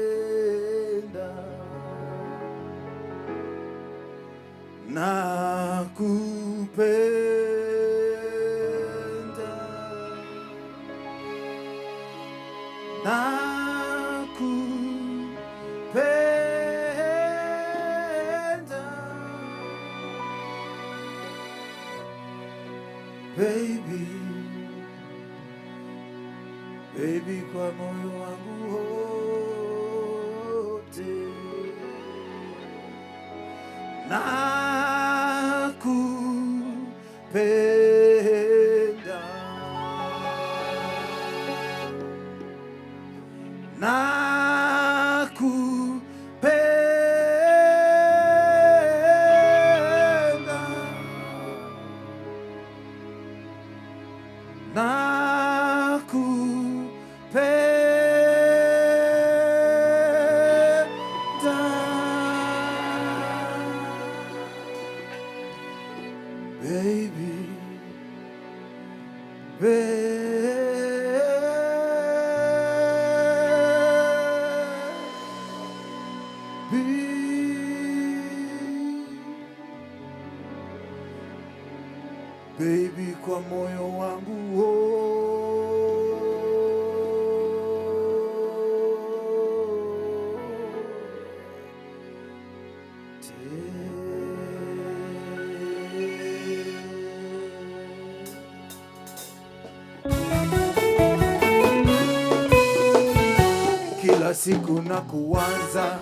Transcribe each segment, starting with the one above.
nakupenda, nakupenda, nakupenda, baby, baby, kwa moyo wangu wote nakupenda, nakupenda, baby, baby, kwa moyo wangu wote kila siku na kuwaza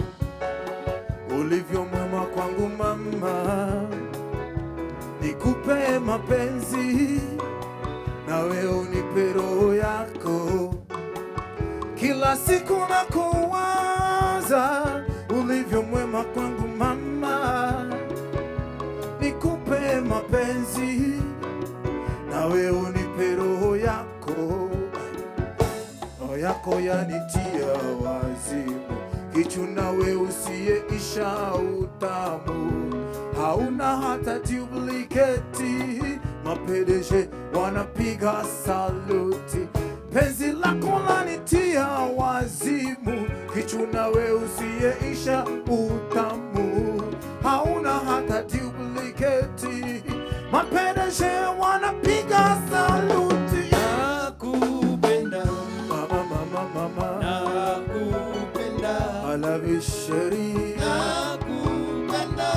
ulivyo mwema kwangu mama, nikupe mapenzi na wewe unipe roho yako. Kila siku na kuwaza ulivyo mwema kwangu mama, nikupe mapenzi na wewe unipe roho yako. Roho yako yanitia wazimu, kichuna we usiyeisha utamu, hauna hata duplicate, mapedeje wanapiga saluti. Penzi lako lanitia wazimu, kichuna we usiyeisha utamu, hauna hata duplicate, mapedeje wanapiga saluti. Nakupenda mama, mama, mama, nakupenda, I love you sheri, nakupenda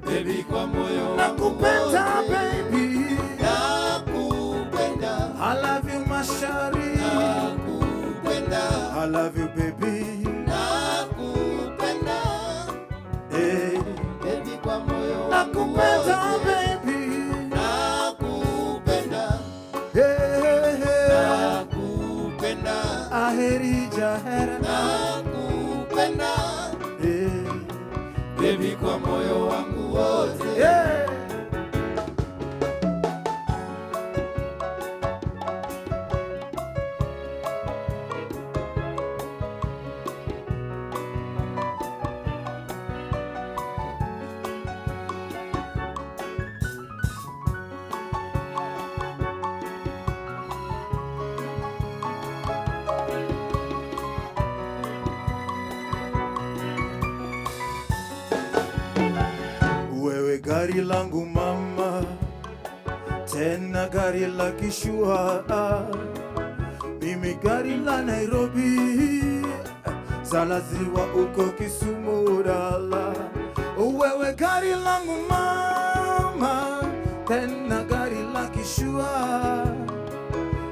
baby, kwa moyo wangu nakupenda wote. baby, Nakupenda, I love you mashari, nakupenda, I love you baby, nakupenda hey. baby, kwa moyo wangu Nakupenda wote. baby, Nakupenda, hey, hey. nakupenda, Aheri jahera, nakupenda hey. baby, kwa moyo wangu wote. Yeah. Wewe gari langu mama, tena gari la kishua, mimi gari la Nairobi, Zalaziwa uko Kisumu dala. Wewe gari langu mama, tena gari la kishua,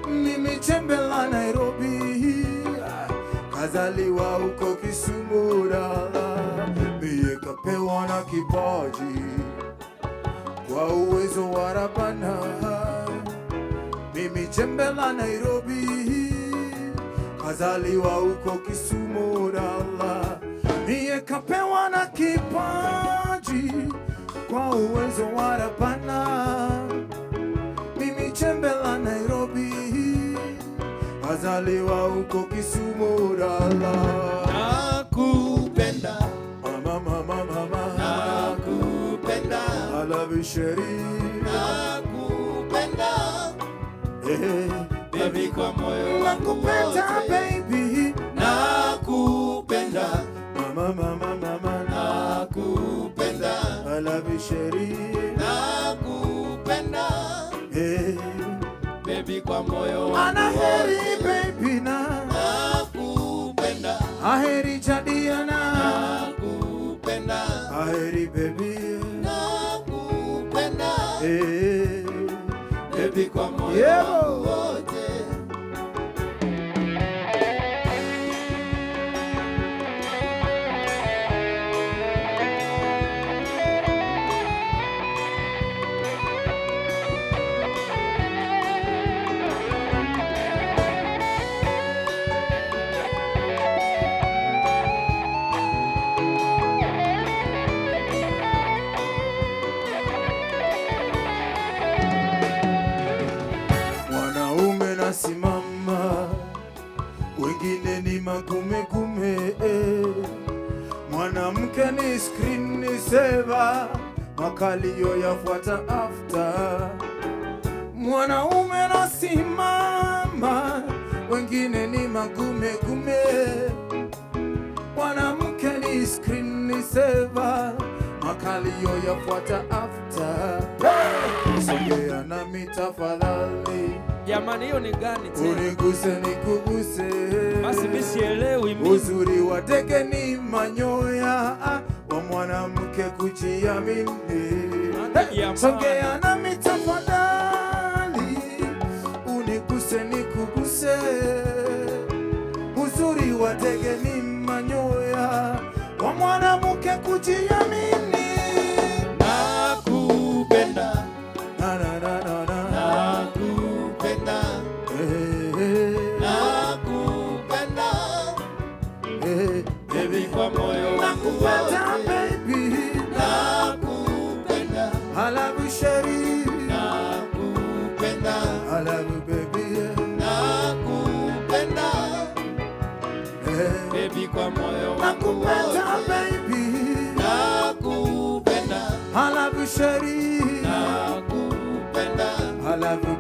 mimi chembe la Nairobi, kazaliwa uko Kisumu dala. Mie kapewa na kipaji kwa uwezo wa Rabana, mimi chembe la Nairobi, kazaliwa huko Kisumu dala. Mie kapewa na kipaji kwa uwezo wa Rabana, mimi chembe la Nairobi, kazaliwa huko Kisumu dala. Nakupenda, Mama, mama, mama, nakupenda, I love you sheri, nakupenda hey, baby, baby, kwa moyo wangu nakupenda wote. baby, Nakupenda, mama mama mama, nakupenda, I love you sheri, nakupenda, hey baby, kwa moyo wangu anaheri wote. baby na Nakupenda, aheri Jadiana, nakupenda, aheri baby, nakupenda, hey baby, kwa moyo yeah. wangu wote. Mwanaume nasimama, wengine ni magumegume, mwanamke ni screen saver, makalio yafuata after. Mwanaume nasimama, wengine ni magumegume, mwanamke ni screen saver, makalio yafuata after. Songea nami tafadhali, Jamani, hiyo ni gani tena? uniguse nikuguse, Basi mimi sielewi mimi. uzuri wa teke ni manyoya wa mwanamke kujiamini. Jamani. Songea nami tafadhali, uniguse nikuguse, uzuri wa teke ni manyoya wa mwanamke kujiamini. Nakupenda, Na na na na na, nakupenda, nakupenda, baby, kwa moyo wangu nakupenda wote. baby, Nakupenda, I love you sheri, nakupenda, I love you baby, nakupenda, baby, kwa moyo wangu nakupenda wote. baby, Nakupenda, I love you sheri, nakupenda, I love you